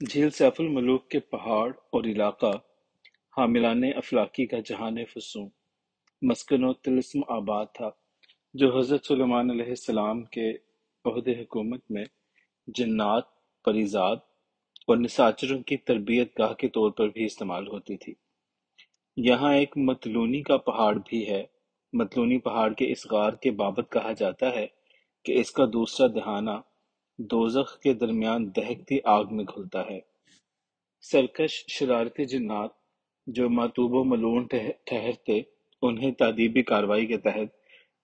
جھیل سیف الملوک کے پہاڑ اور علاقہ حاملان افلاکی کا جہان فسوں مسکن و طلسم آباد تھا، جو حضرت سلیمان علیہ السلام کے عہد حکومت میں جنات، پریزاد اور نساچروں کی تربیت گاہ کے طور پر بھی استعمال ہوتی تھی۔ یہاں ایک متلونی کا پہاڑ بھی ہے۔ متلونی پہاڑ کے اس غار کے بابت کہا جاتا ہے کہ اس کا دوسرا دہانہ دوزخ کے درمیان دہکتی آگ میں گھلتا ہے۔ سرکش شرارتی جنات جو ماتوب و ملعون ٹھہرتے، انہیں تادیبی کارروائی کے تحت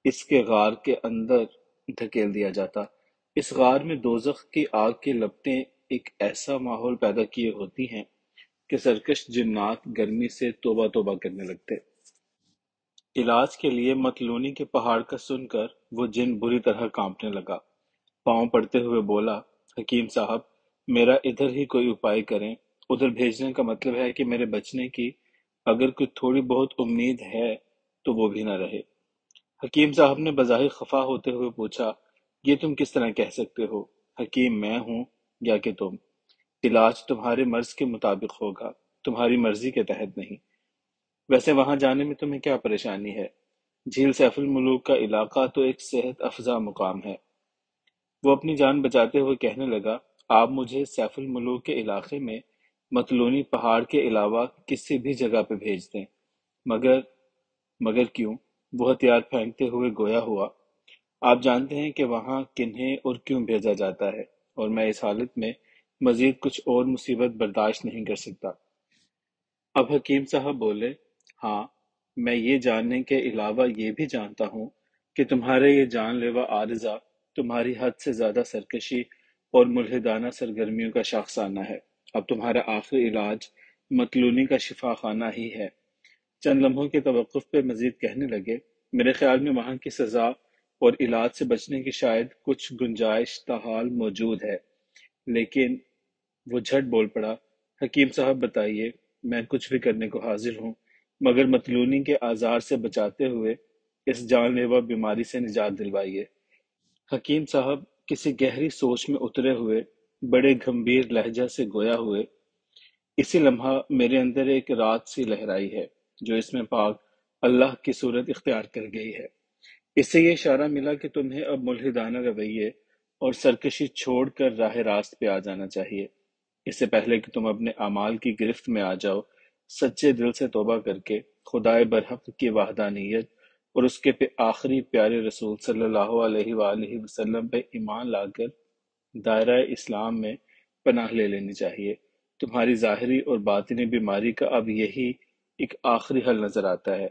اس کے غار کے اندر دھکیل دیا جاتا۔ اس غار میں دوزخ کی آگ کی لپٹیں ایک ایسا ماحول پیدا کیے ہوتی ہیں کہ سرکش جنات گرمی سے توبہ توبہ کرنے لگتے۔ علاج کے لیے مطلونی کے پہاڑ کا سن کر وہ جن بری طرح کانپنے لگا۔ پاؤں پڑتے ہوئے بولا، حکیم صاحب، میرا ادھر ہی کوئی اپائے کریں۔ ادھر بھیجنے کا مطلب ہے کہ میرے بچنے کی اگر کوئی تھوڑی بہت امید ہے تو وہ بھی نہ رہے۔ حکیم صاحب نے بظاہر خفا ہوتے ہوئے پوچھا، یہ تم کس طرح کہہ سکتے ہو؟ حکیم میں ہوں یا کہ تم؟ علاج تمہارے مرض کے مطابق ہوگا، تمہاری مرضی کے تحت نہیں۔ ویسے وہاں جانے میں تمہیں کیا پریشانی ہے؟ جھیل سیف الملوک کا علاقہ تو ایک صحت افزا مقام ہے۔ وہ اپنی جان بچاتے ہوئے کہنے لگا، آپ مجھے سیف الملوک کے علاقے میں متلونی پہاڑ کے علاوہ کسی بھی جگہ پہ بھیج دیں، مگر مگر کیوں؟ وہ ہتھیار پھینکتے ہوئے گویا ہوا، آپ جانتے ہیں کہ وہاں کنہیں اور کیوں بھیجا جاتا ہے، اور میں اس حالت میں مزید کچھ اور مصیبت برداشت نہیں کر سکتا۔ اب حکیم صاحب بولے، ہاں، میں یہ جاننے کے علاوہ یہ بھی جانتا ہوں کہ تمہارے یہ جان لیوا عارضہ تمہاری حد سے زیادہ سرکشی اور ملحدانہ سرگرمیوں کا شاخسانہ ہے۔ اب تمہارا آخری علاج مطلونی کا شفا خانہ ہی ہے۔ چند لمحوں کے توقف پہ مزید کہنے لگے، میرے خیال میں وہاں کی سزا اور علاج سے بچنے کی شاید کچھ گنجائش تاحال موجود ہے، لیکن وہ جھٹ بول پڑا، حکیم صاحب بتائیے، میں کچھ بھی کرنے کو حاضر ہوں، مگر مطلونی کے آزار سے بچاتے ہوئے اس جان لیوا بیماری سے نجات دلوائیے۔ حکیم صاحب کسی گہری سوچ میں اترے ہوئے بڑے گمبھیر لہجہ سے گویا ہوئے، اسی لمحہ میرے اندر ایک رات سی لہرائی ہے جو اس میں پاک اللہ کی صورت اختیار کر گئی ہے۔ اس سے یہ اشارہ ملا کہ تمہیں اب ملحدانہ رویے اور سرکشی چھوڑ کر راہ راست پہ آ جانا چاہیے۔ اس سے پہلے کہ تم اپنے اعمال کی گرفت میں آ جاؤ، سچے دل سے توبہ کر کے خدائے برحق کی وحدانیت اور اس کے آخری پیارے رسول صلی اللہ علیہ وآلہ وسلم پہ ایمان لا کر دائرہ اسلام میں پناہ لے لینی چاہیے۔ تمہاری ظاہری اور باطنی بیماری کا اب یہی ایک آخری حل نظر آتا ہے۔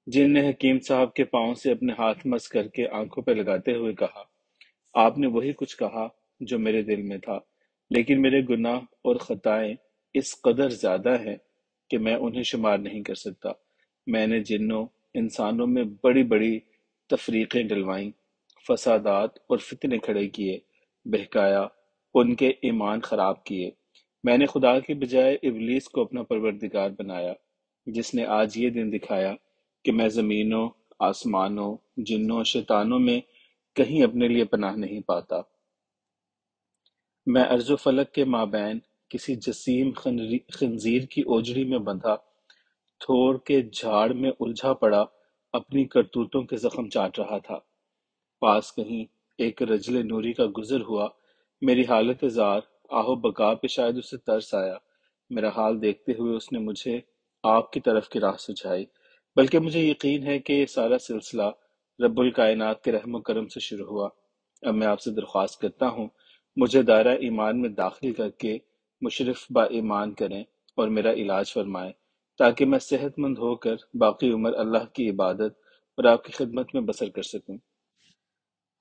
جن نے حکیم صاحب کے پاؤں سے اپنے ہاتھ مس کر کے آنکھوں پہ لگاتے ہوئے کہا، آپ نے وہی کچھ کہا جو میرے دل میں تھا، لیکن میرے گناہ اور خطائیں اس قدر زیادہ ہیں کہ میں انہیں شمار نہیں کر سکتا۔ میں نے جنوں انسانوں میں بڑی بڑی تفریقیں ڈلوائیں، فسادات اور فتنے کھڑے کیے، بہکایا، ان کے ایمان خراب کیے۔ میں نے خدا کی بجائے ابلیس کو اپنا پروردگار بنایا، جس نے آج یہ دن دکھایا کہ میں زمینوں، آسمانوں، جنوں اور شیطانوں میں کہیں اپنے لیے پناہ نہیں پاتا۔ میں ارض و فلک کے مابین کسی جسیم خنزیر کی اوجڑی میں بندھا تھور کے جھاڑ میں الجھا پڑا اپنی کرتوتوں کے زخم چاٹ رہا تھا۔ پاس کہیں ایک رجل نوری کا گزر ہوا، میری حالت زار آہو بقا پہ شاید اسے ترس آیا۔ میرا حال دیکھتے ہوئے اس نے مجھے آپ کی طرف کی راہ سجھائی، بلکہ مجھے یقین ہے کہ یہ سارا سلسلہ رب الکائنات کے رحم و کرم سے شروع ہوا۔ اب میں آپ سے درخواست کرتا ہوں، مجھے دائرہ ایمان میں داخل کر کے مشرف با ایمان کریں اور میرا علاج فرمائیں، تاکہ میں صحت مند ہو کر باقی عمر اللہ کی عبادت اور آپ کی خدمت میں بسر کر سکوں۔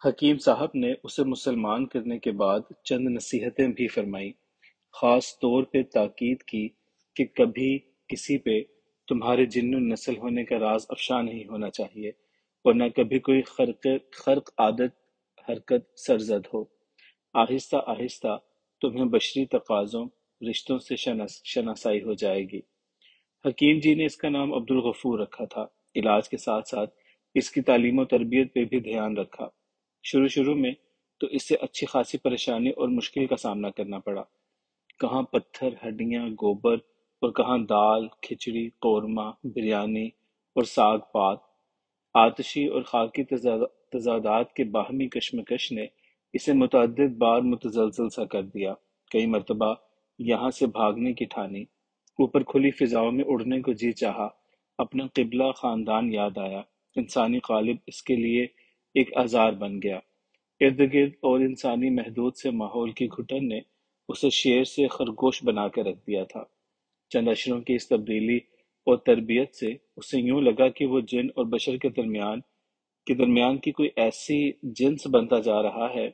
حکیم صاحب نے اسے مسلمان کرنے کے بعد چند نصیحتیں بھی فرمائیں، خاص طور پہ تاکید کی کہ کبھی کسی پہ تمہارے جن نسل ہونے کا راز افشا نہیں ہونا چاہیے، اور نہ کبھی کوئی خرق عادت حرکت سرزد ہو۔ آہستہ آہستہ تمہیں بشری تقاضوں رشتوں سے شناسائی ہو جائے گی۔ حکیم جی نے اس کا نام عبدالغفور رکھا تھا۔ علاج کے ساتھ ساتھ اس کی تعلیم و تربیت پہ بھی دھیان رکھا۔ شروع میں تو اس سے اچھی خاصی پریشانی اور مشکل کا سامنا کرنا پڑا۔ کہاں پتھر، ہڈیاں، گوبر، اور کہاں دال، کھچڑی، قورمہ، بریانی اور ساگ پات۔ آتشی اور خاکی تضادات کے باہمی کشمکش نے اسے متعدد بار متزلزل سا کر دیا۔ کئی مرتبہ یہاں سے بھاگنے کی ٹھانی، اوپر کھلی فضاؤں میں اڑنے کو جی چاہا، اپنا قبلہ خاندان یاد آیا۔ انسانی قالب اس کے لیے ایک آزار بن گیا۔ ارد گرد اور انسانی محدود سے ماحول کی گھٹن نے اسے شیر سے خرگوش بنا کے رکھ دیا تھا۔ چند اشروں کی اس تبدیلی اور تربیت سے اسے یوں لگا کہ وہ جن اور بشر کے درمیان کی کوئی ایسی جنس بنتا جا رہا ہے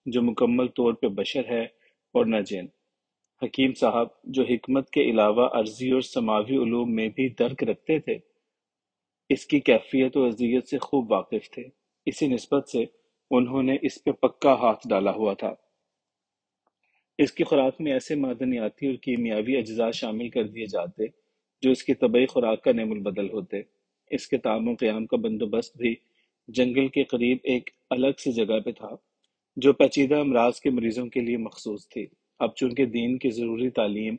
جو مکمل طور پہ بشر ہے اور نہ جن۔ حکیم صاحب، جو حکمت کے علاوہ عرضی اور سماوی علوم میں بھی درک رکھتے تھے، اس کی کیفیت و اذیت سے خوب واقف تھے۔ اسی نسبت سے انہوں نے اس پہ پکا ہاتھ ڈالا ہوا تھا۔ اس کی خوراک میں ایسے معدنیاتی اور کیمیاوی اجزاء شامل کر دیے جاتے جو اس کی طبعی خوراک کا نعم البدل ہوتے۔ اس کے تعام و قیام کا بندوبست بھی جنگل کے قریب ایک الگ سی جگہ پہ تھا جو پیچیدہ امراض کے مریضوں کے لیے مخصوص تھی۔ اب چونکہ دین کی ضروری تعلیم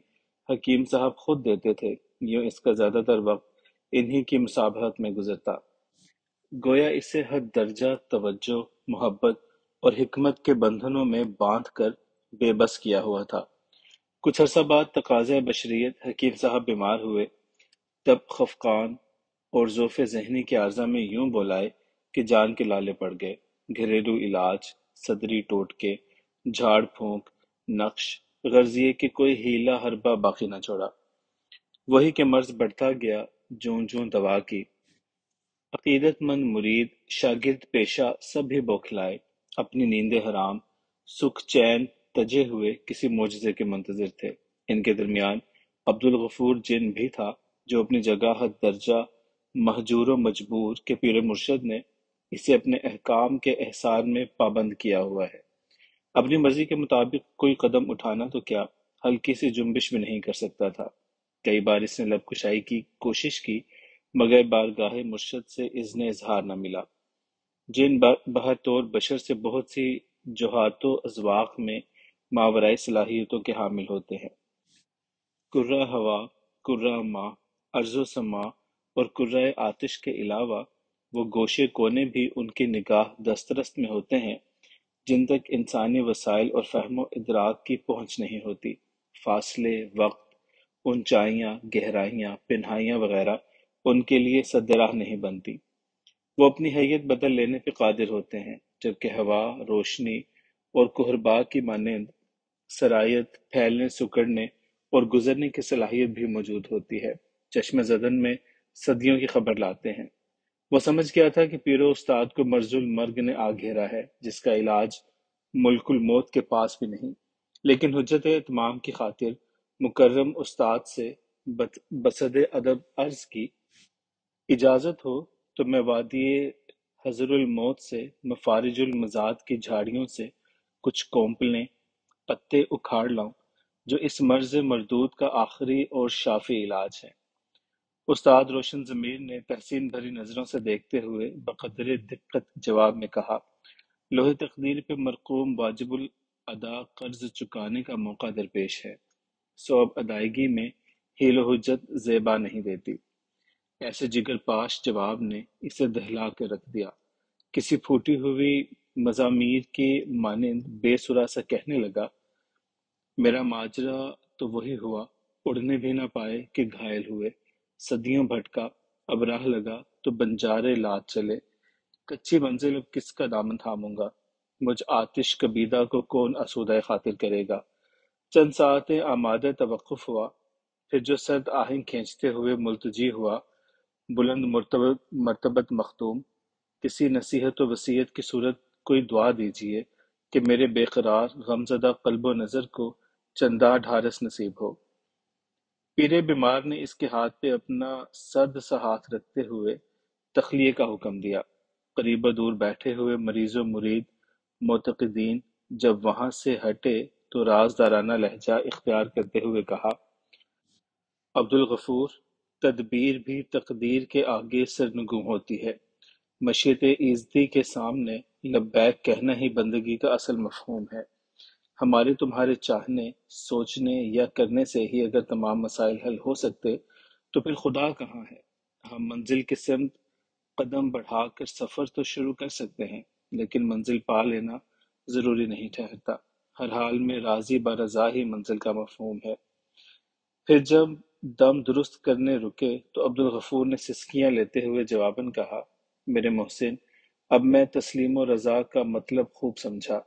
حکیم صاحب خود دیتے تھے، یوں اس کا زیادہ تر وقت انہی کی مسابقت میں گزرتا۔ گویا اسے حد درجہ توجہ، محبت اور حکمت کے بندھنوں میں باندھ کر بے بس کیا ہوا تھا۔ کچھ عرصہ بعد تقاضۂ بشریت حکیم صاحب بیمار ہوئے۔ تب خفقان اور ضعف ذہنی کے عارضہ میں یوں بولائے کہ جان کے لالے پڑ گئے۔ گھریلو علاج، صدری ٹوٹکے، جھاڑ پھونک، نقش، غرض یہ کہ کوئی ہیلہ حربہ باقی نہ چھوڑا۔ وہی کہ مرض بڑھتا گیا جوں جوں دوا کی۔ عقیدت مند مرید، شاگرد پیشہ سب ہی بوکھلائے، اپنی نیندیں حرام، سکھ چین تجے ہوئے کسی معجزے کے منتظر تھے۔ ان کے درمیان عبدالغفور جن بھی تھا جو اپنی جگہ حد درجہ مہجور و مجبور کے پیر مرشد نے اسے اپنے احکام کے احصار میں پابند کیا ہوا ہے۔ اپنی مرضی کے مطابق کوئی قدم اٹھانا تو کیا، ہلکی سی جنبش بھی نہیں کر سکتا تھا۔ کئی بار اس نے لب کشائی کی کوشش کی مگر بارگاہ مرشد سے اذن اظہار نہ ملا۔ جن بہرطور بشر سے بہت سی جہات و اذواق میں ماورائے صلاحیتوں کے حامل ہوتے ہیں۔ کرۂ ہوا، کرۂ ماء، ارض و سماء اور کرۂ آتش کے علاوہ وہ گوشے کونے بھی ان کی نگاہ دسترس میں ہوتے ہیں جن تک انسانی وسائل اور فہم و ادراک کی پہنچ نہیں ہوتی۔ فاصلے، وقت، اونچائیاں، گہرائیاں، پنہائیاں وغیرہ ان کے لیے سد راہ نہیں بنتی۔ وہ اپنی حیت بدل لینے پہ قادر ہوتے ہیں، جبکہ ہوا، روشنی اور کہربا کی مانند سرایت، پھیلنے، سکڑنے اور گزرنے کی صلاحیت بھی موجود ہوتی ہے۔ چشم زدن میں صدیوں کی خبر لاتے ہیں۔ وہ سمجھ گیا تھا کہ پیر و استاد کو مرض المرگ نے آ گھیرا ہے جس کا علاج ملک الموت کے پاس بھی نہیں، لیکن حجت اتمام کی خاطر مکرم استاد سے بصد ادب عرض کی، اجازت ہو تو میں وادی حضر الموت سے مفارج المزاد کی جھاڑیوں سے کچھ کونپلیں پتے اکھاڑ لاؤں جو اس مرض مردود کا آخری اور شافی علاج ہے۔ استاد روشن ضمیر نے تحسین بھری نظروں سے دیکھتے ہوئے بقدر دقت جواب میں کہا، لوح تقدیر پہ مرقوم واجب الادا قرض چکانے کا موقع درپیش ہے، سو اب ادائیگی میں حیل و حجت زیبا نہیں دیتی۔ ایسے جگر پاش جواب نے اسے دہلا کے رکھ دیا۔ کسی پھوٹی ہوئی مزامیر کی مانند بے سرا سا کہنے لگا، میرا ماجرا تو وہی ہوا، اڑنے بھی نہ پائے کہ گھائل ہوئے، صدیوں بھٹکا، اب راہ لگا تو بنجارے لاد چلے، کچی منزل اب کس کا دامن تھاموں گا، مجھ آتش کبیدہ کو کون آسودہ خاطر کرے گا۔ چند ساعتیں آمادہ توقف ہوا، پھر جو سرد آہنگ کھینچتے ہوئے ملتجی ہوا، بلند مرتبت مختوم، کسی نصیحت و وصیت کی صورت کوئی دعا دیجیے کہ میرے بے قرار غمزدہ قلب و نظر کو چنداں ڈھارس نصیب ہو۔ پیر بیمار نے اس کے ہاتھ پہ اپنا سرد سا ہاتھ رکھتے ہوئے تخلیے کا حکم دیا۔ قریب و دور بیٹھے ہوئے مریض و مرید معتقدین جب وہاں سے ہٹے تو رازدارانہ لہجہ اختیار کرتے ہوئے کہا، عبدالغفور، تدبیر بھی تقدیر کے آگے سرنگوں ہوتی ہے۔ مشیت ایزدی کے سامنے لبیک کہنا ہی بندگی کا اصل مفہوم ہے۔ ہمارے تمہارے چاہنے، سوچنے یا کرنے سے ہی اگر تمام مسائل حل ہو سکتے تو پھر خدا کہاں ہے؟ ہم منزل کی سمت قدم بڑھا کر سفر تو شروع کر سکتے ہیں، لیکن منزل پا لینا ضروری نہیں ٹھہرتا۔ ہر حال میں راضی برضا ہی منزل کا مفہوم ہے۔ پھر جب دم درست کرنے رکے تو عبدالغفور نے سسکیاں لیتے ہوئے جواباً کہا، میرے محسن، اب میں تسلیم و رضا کا مطلب خوب سمجھا۔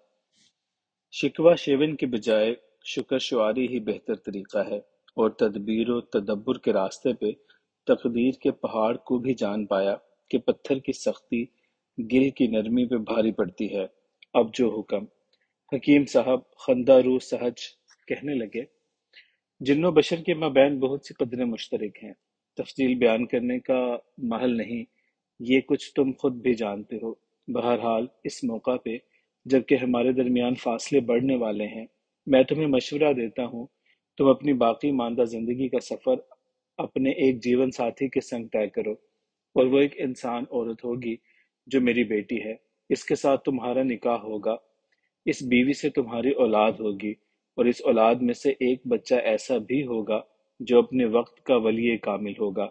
شکوہ شیون کے بجائے شکر شعاری ہی بہتر طریقہ ہے، اور تدبیر و تدبر کے راستے پہ تقدیر کے پہاڑ کو بھی جان پایا کہ پتھر کی سختی گل کی نرمی پہ بھاری پڑتی ہے۔ اب جو حکم۔ حکیم صاحب خندہ رو سہج کہنے لگے، جن و بشر کے مابین بہت سی قدریں مشترک ہیں، تفصیل بیان کرنے کا محل نہیں، یہ کچھ تم خود بھی جانتے ہو۔ بہرحال اس موقع پہ جبکہ ہمارے درمیان فاصلے بڑھنے والے ہیں، میں تمہیں مشورہ دیتا ہوں، تم اپنی باقی ماندہ زندگی کا سفر اپنے ایک جیون ساتھی کے سنگ طے کرو، اور وہ ایک انسان عورت ہوگی جو میری بیٹی ہے۔ اس کے ساتھ تمہارا نکاح ہوگا، اس بیوی سے تمہاری اولاد ہوگی، اور اس اولاد میں سے ایک بچہ ایسا بھی ہوگا جو اپنے وقت کا ولی کامل ہوگا،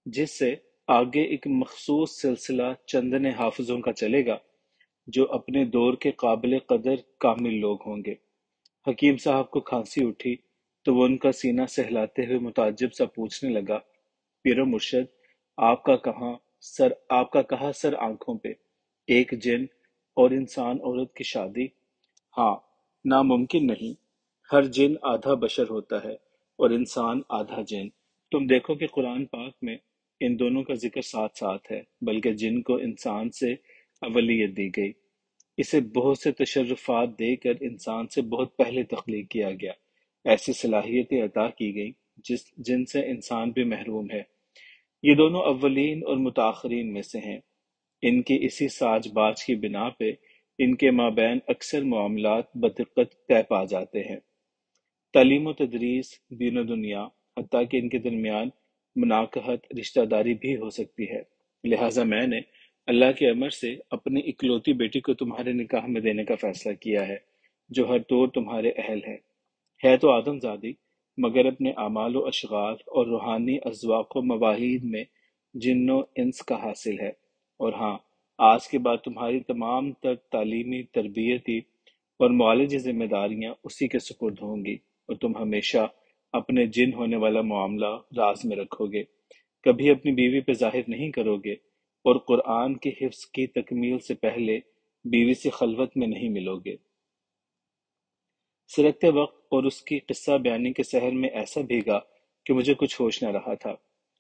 جس سے آگے ایک مخصوص سلسلہ چندن حافظوں کا چلے گا جو اپنے دور کے قابل قدر کامل لوگ ہوں گے۔ حکیم صاحب کو کھانسی اٹھی تو وہ ان کا سینہ سہلاتے ہوئے متعجب سا پوچھنے لگا، پیرو مرشد، آپ کا کہاں سر آنکھوں پہ، ایک جن اور انسان عورت کی شادی؟ ہاں، ناممکن نہیں، ہر جن آدھا بشر ہوتا ہے اور انسان آدھا جن۔ تم دیکھو کہ قرآن پاک میں ان دونوں کا ذکر ساتھ ساتھ ہے، بلکہ جن کو انسان سے اولیت دی گئی، اسے بہت سے تشرفات دے کر انسان سے بہت پہلے تخلیق کیا گیا، ایسی صلاحیتیں عطا کی گئیں جن سے انسان بھی محروم ہے۔ یہ دونوں اولین اور متاخرین میں سے ہیں، ان کی اسی ساج باز کی بنا پہ ان کے مابین اکثر معاملات بدقت طے پا جاتے ہیں۔ تعلیم و تدریس، دین و دنیا، حتیٰ کہ ان کے درمیان مناکحت رشتہ داری بھی ہو سکتی ہے۔ لہٰذا میں نے اللہ کے امر سے اپنی اکلوتی بیٹی کو تمہارے نکاح میں دینے کا فیصلہ کیا ہے، جو ہر طور تمہارے اہل ہے تو آدم زادی، مگر اپنے اعمال و اشغال اور روحانی اذواق و مواہید میں جن و انس کا حاصل ہے۔ اور ہاں، آج کے بعد تمہاری تمام تر تعلیمی، تربیتی اور معالجی ذمہ داریاں اسی کے سپرد ہوں گی، اور تم ہمیشہ اپنے جن ہونے والا معاملہ راز میں رکھو گے، کبھی اپنی بیوی پہ ظاہر نہیں کرو گے، اور قرآن کے حفظ کی تکمیل سے پہلے بیوی سے خلوت میں نہیں ملو گے۔ سرکتے وقت اور اس کی قصہ بیانی کے سحر میں ایسا بھیگا کہ مجھے کچھ ہوش نہ رہا تھا۔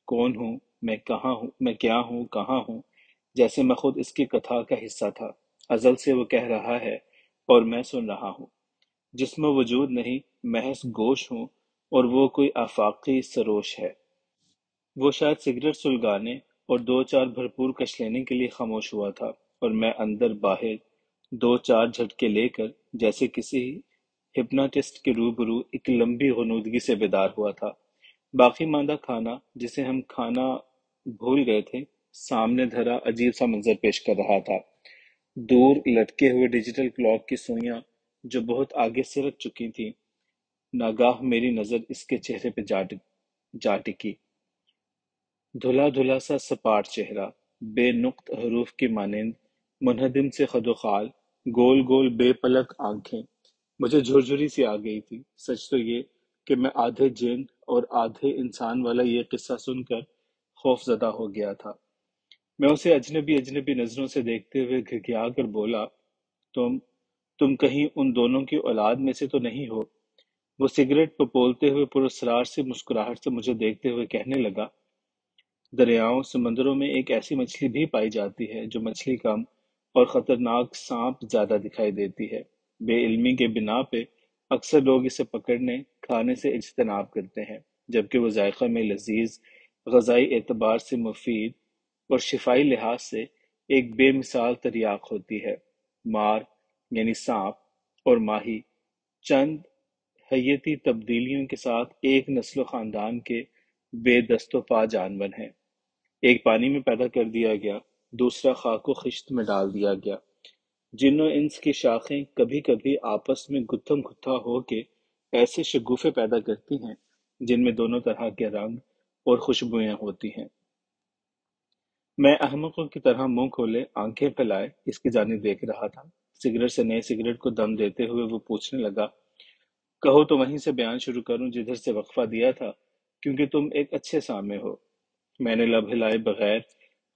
کون ہوں میں، کہاں ہوں میں، کیا ہوں کہاں ہوں، جیسے میں خود اس کی کتھا کا حصہ تھا۔ ازل سے وہ کہہ رہا ہے اور میں سن رہا ہوں۔ جسم و وجود نہیں، محض گوش ہوں، اور وہ کوئی آفاقی سروش ہے۔ وہ شاید سگریٹ سلگانے اور دو چار بھرپور کش لینے کے لیے خاموش ہوا تھا، اور میں اندر باہر دو چار جھٹکے لے کر جیسے کسی ہپناٹسٹ کے روبرو ایک لمبی غنودگی سے بیدار ہوا تھا۔ باقی ماندہ کھانا جسے ہم کھانا بھول گئے تھے، سامنے دھرا عجیب سا منظر پیش کر رہا تھا۔ دور لٹکے ہوئے ڈیجیٹل کلاک کی سوئیاں جو بہت آگے سرک چکی تھیں، ناگاہ میری نظر اس کے چہرے پہ جا ٹکی۔ دھلا دھلا سا سپاٹ چہرہ، بے نقط حروف کی مانند منہدم سے خد و خال، گول گول بے پلک آنکھیں۔ مجھے جھرجھری سی آ گئی تھی۔ سچ تو یہ کہ میں آدھے جن اور آدھے انسان والا یہ قصہ سن کر خوف زدہ ہو گیا تھا۔ میں اسے اجنبی اجنبی نظروں سے دیکھتے ہوئے گھگھیا کر بولا، تم کہیں ان دونوں کی اولاد میں سے تو نہیں ہو؟ وہ سگریٹ پپولتے ہوئے پراسرار سے مسکراہٹ سے مجھے دیکھتے ہوئے کہنے لگا، دریاؤں سمندروں میں ایک ایسی مچھلی بھی پائی جاتی ہے جو مچھلی کم اور خطرناک سانپ زیادہ دکھائی دیتی ہے۔ بے علمی کے بنا پہ اکثر لوگ اسے پکڑنے کھانے سے اجتناب کرتے ہیں، جبکہ وہ ذائقہ میں لذیذ، غذائی اعتبار سے مفید اور شفائی لحاظ سے ایک بے مثال تریاق ہوتی ہے۔ مار یعنی سانپ اور ماہی چند حیتی تبدیلیوں کے ساتھ ایک نسل و خاندان کے بے دست و پا جانور ہیں۔ ایک پانی میں پیدا کر دیا گیا، دوسرا خاک و خشت میں ڈال دیا گیا۔ جن و انس کی شاخیں کبھی کبھی آپس میں گتھم گتھا ہو کے ایسے شگوفے پیدا کرتی ہیں جن میں دونوں طرح کے رنگ اور خوشبویاں ہوتی ہیں۔ میں احمقوں کی طرح منہ کھولے آنکھیں پھیلائے اس کی جانب دیکھ رہا تھا۔ سگریٹ سے نئے سگریٹ کو دم دیتے ہوئے وہ پوچھنے لگا، کہو تو وہیں سے بیان شروع کروں جدھر سے وقفہ دیا تھا، کیونکہ تم ایک اچھے سامع ہو۔ میں نے لب ہلائے بغیر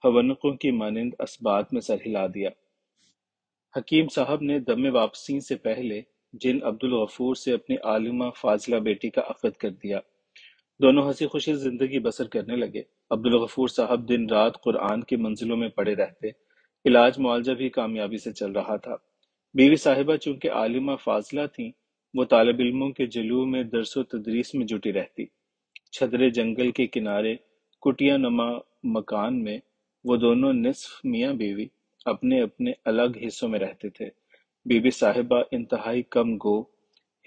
حونقوں کی مانند اسبات میں سر ہلا دیا۔ حکیم صاحب نے دم واپسی سے پہلے جن عبدالغفور سے اپنی عالمہ فاضلہ بیٹی کا عقد کر دیا۔ دونوں ہنسی خوشی زندگی بسر کرنے لگے۔ عبدالغفور صاحب دن رات قرآن کی منزلوں میں پڑے رہتے۔ علاج معالجہ بھی کامیابی سے چل رہا تھا۔ بیوی صاحبہ چونکہ عالمہ فاضلہ تھیں، وہ طالب علموں کے جلوہ میں درس و تدریس میں جٹی رہتی۔ چھدرے جنگل کے کنارے کٹیا نما مکان میں وہ دونوں نصف میاں بیوی اپنے اپنے الگ حصوں میں رہتے تھے۔ بی بی صاحبہ انتہائی کم گو،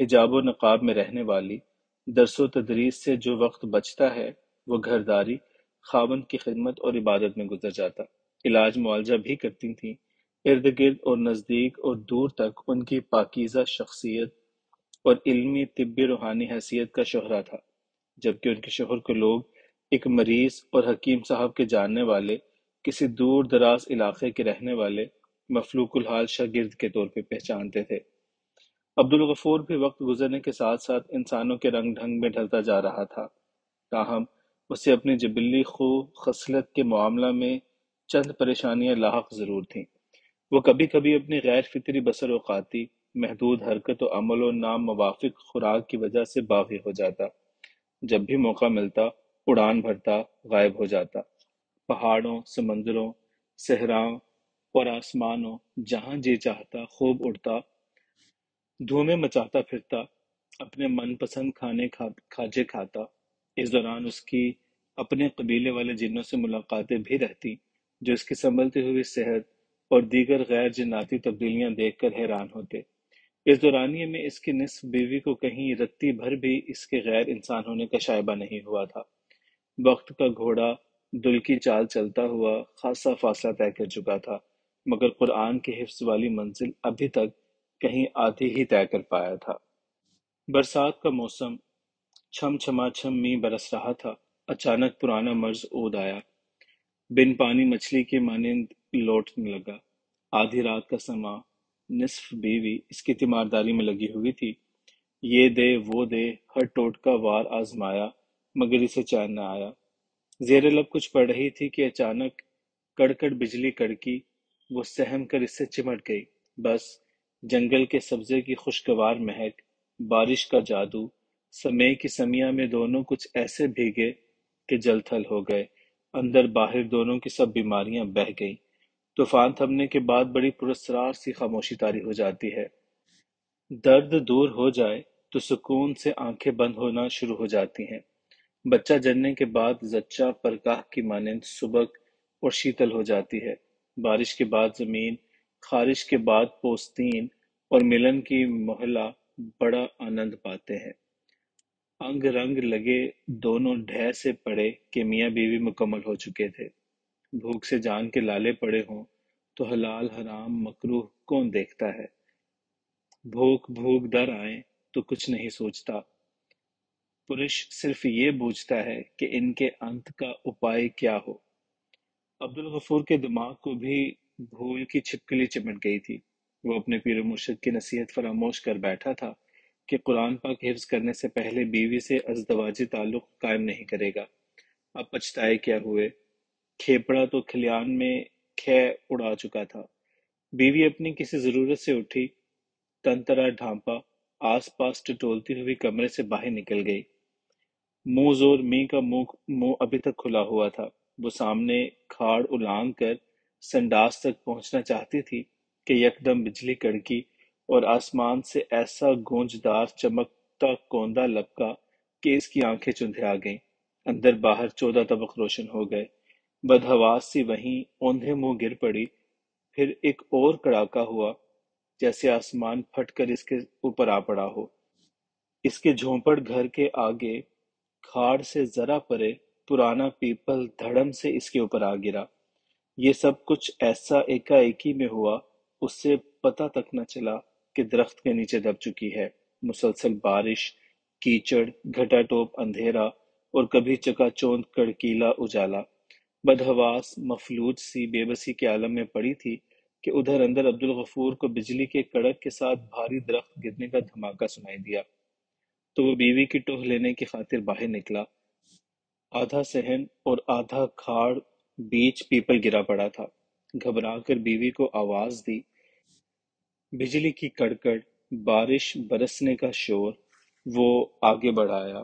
حجاب و نقاب میں رہنے والی، درس و تدریس سے جو وقت بچتا ہے وہ گھرداری، خاوند کی خدمت اور عبادت میں گزر جاتا۔ علاج معالجہ بھی کرتی تھیں۔ ارد گرد اور نزدیک اور دور تک ان کی پاکیزہ شخصیت اور علمی طبی روحانی حیثیت کا شہرہ تھا، جبکہ ان کے شوہر کو لوگ ایک مریض اور حکیم صاحب کے جاننے والے، کسی دور دراز علاقے کے رہنے والے مفلوک الحال شاگرد کے طور پہ پہچانتے تھے۔ عبدالغفور بھی وقت گزرنے کے ساتھ ساتھ انسانوں کے رنگ ڈھنگ میں ڈھلتا جا رہا تھا، تاہم اسے اپنی جبلی خو خصلت کے معاملہ میں چند پریشانیاں لاحق ضرور تھیں۔ وہ کبھی کبھی اپنی غیر فطری بسر اوقاتی، محدود حرکت و عمل و نام موافق خوراک کی وجہ سے باغی ہو جاتا۔ جب بھی موقع ملتا اڑان بھرتا، غائب ہو جاتا۔ پہاڑوں، سمندروں، صحراؤں اور آسمانوں، جہاں جی چاہتا خوب اڑتا، دھومیں مچاتا پھرتا، اپنے من پسند کھاجے کھاتا۔ اس دوران اس کی اپنے قبیلے والے جنوں سے ملاقاتیں بھی رہتی، جو اس کی سنبھلتی ہوئی صحت اور دیگر غیر جناتی تبدیلیاں دیکھ کر حیران ہوتے۔ اس دورانیے میں اس کی نصف بیوی کو کہیں رتی بھر بھی اس کے غیر انسان ہونے کا شائبہ نہیں ہوا تھا۔ وقت کا گھوڑا دل کی چال چلتا ہوا خاصا فاصلہ طے کر چکا تھا، مگر قرآن کے حفظ والی منزل ابھی تک کہیں آدھی ہی طے کر پایا تھا۔ برسات کا موسم، چھم چھما چھم می برس رہا تھا۔ اچانک پرانا مرض عود آیا، بن پانی مچھلی کے مانند لوٹنے لگا۔ آدھی رات کا سماں، نصف بیوی اس کی تیمارداری میں لگی ہوئی تھی۔ یہ دے وہ دے، ہر ٹوٹکا وار آزمایا، مگر اسے چین نہ آیا۔ زیر لب کچھ پڑھ رہی تھی کہ اچانک کڑکڑ بجلی کڑکی، وہ سہم کر اس سے چمٹ گئی۔ بس جنگل کے سبزے کی خوشگوار مہک، بارش کا جادو، سمے کی سمیہ میں دونوں کچھ ایسے بھیگے کہ جل تھل ہو گئے۔ اندر باہر دونوں کی سب بیماریاں بہہ گئیں۔ طوفان تھمنے کے بعد بڑی پراسرار سی خاموشی طاری ہو جاتی ہے۔ درد دور ہو جائے تو سکون سے آنکھیں بند ہونا شروع ہو جاتی ہیں۔ بچہ جننے کے بعد زچہ پرکاہ کی مانند سبک اور شیتل ہو جاتی ہے۔ بارش کے بعد زمین، خارش کے بعد پوستین اور ملن کی مہلہ بڑا آنند پاتے ہیں۔ انگ رنگ لگے دونوں ڈھے سے پڑے کہ میاں بیوی مکمل ہو چکے تھے۔ بھوک سے جان کے لالے پڑے ہوں تو حلال حرام مکروہ کون دیکھتا ہے؟ بھوک بھوک در آئیں تو کچھ نہیں سوچتا۔ پرش صرف یہ بوجھتا ہے کہ ان کے انت کا اپائے کیا ہو۔ عبدالغفور کے دماغ کو بھی بھول کی چھپکلی چمٹ گئی تھی۔ وہ اپنے پیر و مرشد کی نصیحت فراموش کر بیٹھا تھا کہ قرآن پاک حفظ کرنے سے پہلے بیوی سے ازدواجی تعلق قائم نہیں کرے گا۔ اب پچھتائے کیا ہوئے، کھیپڑا تو کھلیان میں کھے اڑا چکا تھا۔ بیوی اپنی کسی ضرورت سے اٹھی، تنترا ڈھانپا، آس پاس ٹٹولتی ہوئی کمرے سے باہر نکل گئی۔ منہ زور می کا منہ ابھی تک کھلا ہوا تھا۔ وہ سامنے کھاڑ اولانگ کر سنڈاس تک پہنچنا چاہتی تھی کہ یکدم بجلی کڑکی اور آسمان سے ایسا گونجدار چمکتا کوندا لپکا کہ اس کی آنکھیں چندھے آ گئیں۔ اندر باہر 14 طبق روشن ہو گئے۔ بدحواس سی وہیں اوندھے منہ گر پڑی۔ پھر ایک اور کڑاکا ہوا، جیسے آسمان پھٹ کر اس کے اوپر آ پڑا ہو۔ اس کے جھونپڑ گھر کے آگے کھاڑ سے ذرا پرے پرانا پیپل دھڑم سے اس کے اوپر آ گرا۔ یہ سب کچھ ایسا ایکا ایکی میں ہوا اسے پتہ تک نہ چلا کہ درخت کے نیچے دب چکی ہے۔ مسلسل بارش، کیچڑ، گھٹا ٹوپ اندھیرا اور کبھی چکا چوند کڑکیلا اجالا۔ بدحواس مفلوج سی بے بسی کے عالم میں پڑی تھی کہ ادھر اندر عبدالغفور کو بجلی کے کڑک کے ساتھ بھاری درخت گرنے کا دھماکہ سنائی دیا، تو وہ بیوی کی ٹوہ لینے کی خاطر باہر نکلا۔ آدھا صحن اور آدھا کھاڑ بیچ پیپل گرا پڑا تھا۔ گھبرا کر بیوی کو آواز دی، بجلی کی کڑکڑ، بارش برسنے کا شور۔ وہ آگے بڑھ آیا۔